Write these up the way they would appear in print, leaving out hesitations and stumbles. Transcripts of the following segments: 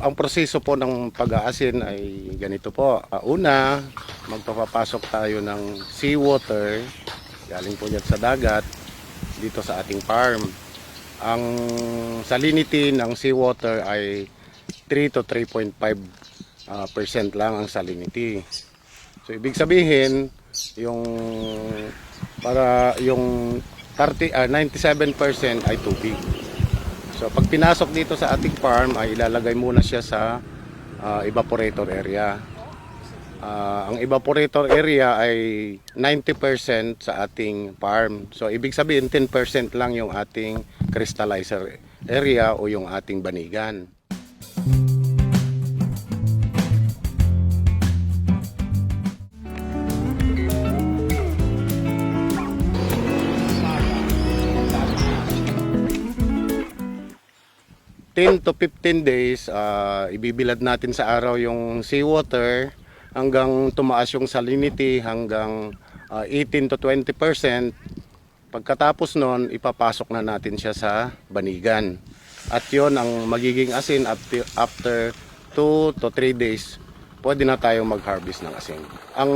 Ang proseso po ng pag-aasin ay ganito po. Una, magpapapasok tayo ng seawater, galing po yan sa dagat, dito sa ating farm. Ang salinity ng seawater ay 3 to 3.5% lang ang salinity. So ibig sabihin, yung yung 97% ay tubig. So pag pinasok dito sa ating farm ay ilalagay muna siya sa evaporator area. Ang evaporator area ay 90% sa ating farm. So ibig sabihin 10% lang yung ating crystallizer area o yung ating banigan. (10 to 15 days) ibibilad natin sa araw yung seawater hanggang tumaas yung salinity hanggang 18 to 20%. Pagkatapos nun, ipapasok na natin siya sa banigan. At yon ang magiging asin after 2 to 3 days. Pwede na tayong mag-harvest ng asin. Ang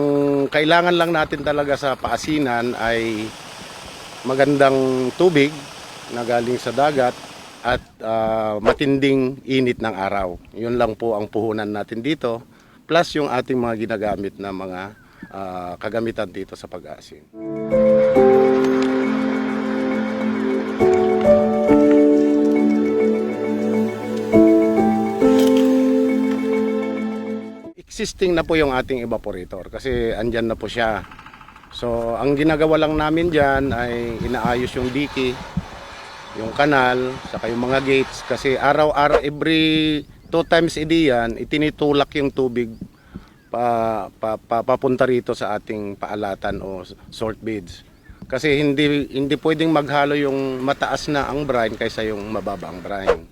kailangan lang natin talaga sa paasinan ay magandang tubig na galing sa dagat at matinding init ng araw. Yun lang po ang puhunan natin dito, plus yung ating mga ginagamit na mga kagamitan dito sa pag-aasin. Existing na po yung ating evaporator kasi andyan na po siya. So ang ginagawa lang namin dyan ay inaayos yung diki, yung kanal, saka yung mga gates kasi araw-araw, every 2 times a day yan, itinitulak yung tubig papunta rito sa ating paalatan o salt beds. Kasi hindi pwedeng maghalo yung mataas na ang brine kaysa yung mababa ang brine.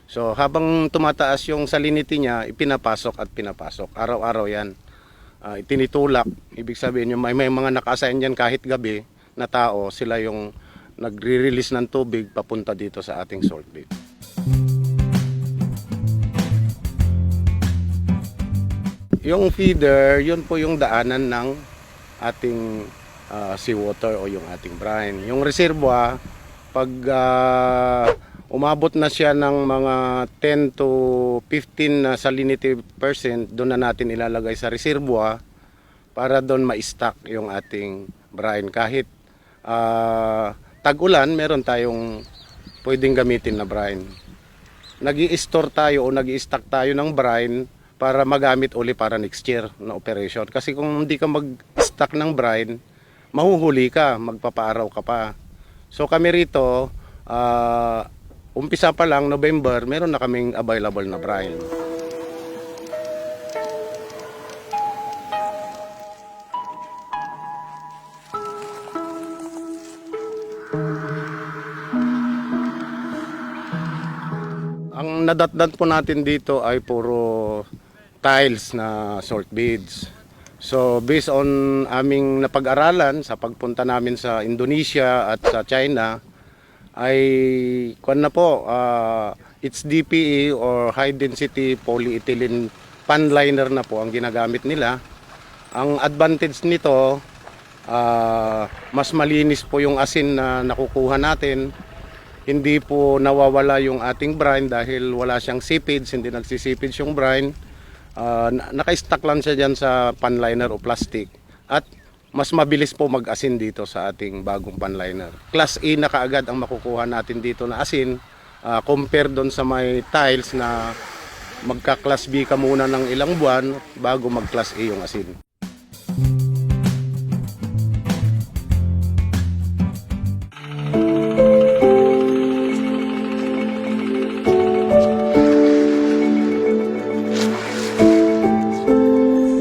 So habang tumataas yung salinity niya, ipinapasok at pinapasok. Araw-araw yan. Itinitulak. Ibig sabihin yung may mga naka-assign dyan kahit gabi na tao, sila yung nagre-release ng tubig papunta dito sa ating salt bed. Yung feeder, yun po yung daanan ng ating seawater o yung ating brine. Yung reservoir, pag umabot na siya ng mga 10 to 15 na salinity percent, doon na natin ilalagay sa reservoir para doon ma-stock yung ating brine. Kahit tag-ulan, meron tayong pwedeng gamitin na brine. Nag-i-store tayo o nag-i-stock tayo ng brine para magamit uli para next year na operation. Kasi kung hindi ka mag-stock ng brine, mahuhuli ka, magpapaaraw ka pa. So kami rito, umpisa pa lang, November, meron na kaming available na brine. Ang nadatdat po natin dito ay puro tiles na salt beds. So based on aming napag-aralan sa pagpunta namin sa Indonesia at sa China, ay it's DPE or high density polyethylene pan liner na po ang ginagamit nila. Ang advantage nito, mas malinis po yung asin na nakukuha natin. Hindi po nawawala yung ating brine dahil wala siyang seepage, hindi nagsisipage yung brine. Naka-stack lang siya dyan sa pan liner o plastic. At mas mabilis po mag-asin dito sa ating bagong pan liner. Class A na kaagad ang makukuha natin dito na asin, compare doon sa may tiles na magka-class B ka muna ng ilang buwan bago mag-class A yung asin.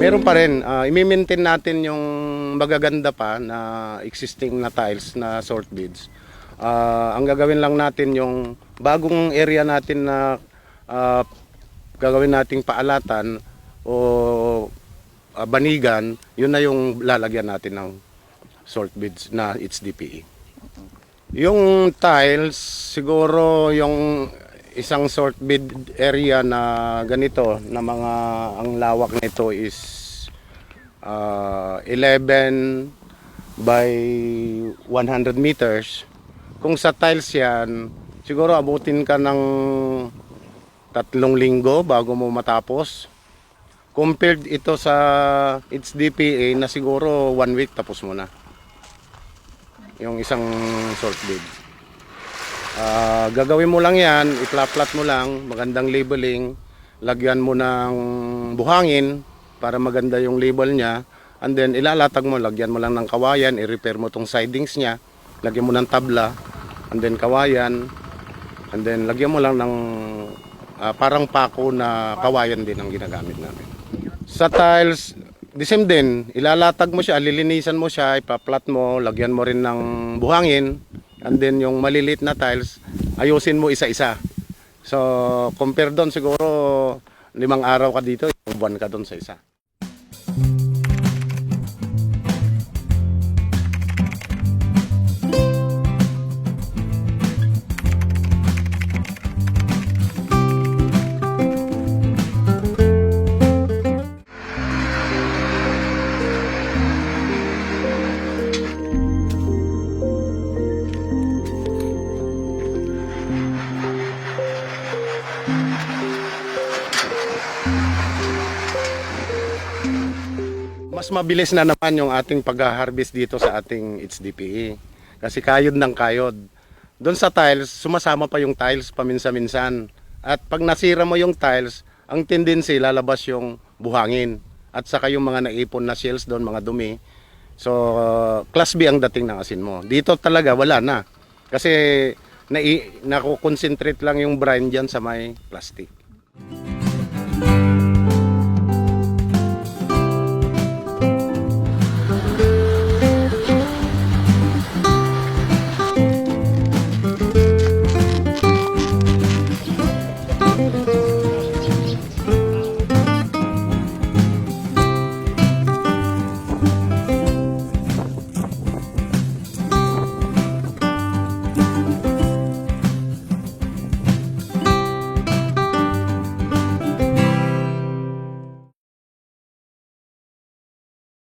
Meron pa rin, i-maintain natin yung magaganda pa na existing na tiles na salt beds. Ang gagawin lang natin yung bagong area natin na gagawin nating paalatan o banigan, yun na yung lalagyan natin ng salt beds na HDPE. Yung tiles, siguro yung isang sort bed area na ganito na mga ang lawak nito is 11 by 100 meters. Kung sa tiles yan, siguro abutin ka ng 3 linggo bago mo matapos. Compared ito sa HDPE na siguro 1 week tapos mo na. Yung isang sort bed. Gagawin mo lang yan, ipla-flat mo lang, magandang labeling, lagyan mo ng buhangin para maganda yung label niya, and then ilalatag mo, lagyan mo lang ng kawayan, i-repair mo tong sidings niya, lagyan mo ng tabla, and then kawayan, and then lagyan mo lang ng parang pako na kawayan din ang ginagamit namin. Sa tiles, the same din, ilalatag mo siya, lilinisan mo siya, ipa-flat mo, lagyan mo rin ng buhangin, and then yung maliliit na tiles, ayusin mo isa-isa. So, compare doon siguro 5 araw ka dito, 1 buwan ka doon sa isa. Mas mabilis na naman yung ating pag-harvest dito sa ating HDPE. Kasi kayod ng kayod. Doon sa tiles, sumasama pa yung tiles paminsan-minsan. At pag nasira mo yung tiles, ang tendency lalabas yung buhangin. At saka yung mga naipon na shells doon, mga dumi. So, class B ang dating ng asin mo. Dito talaga wala na. Kasi nakukonsentrate lang yung brine dyan sa may plastic.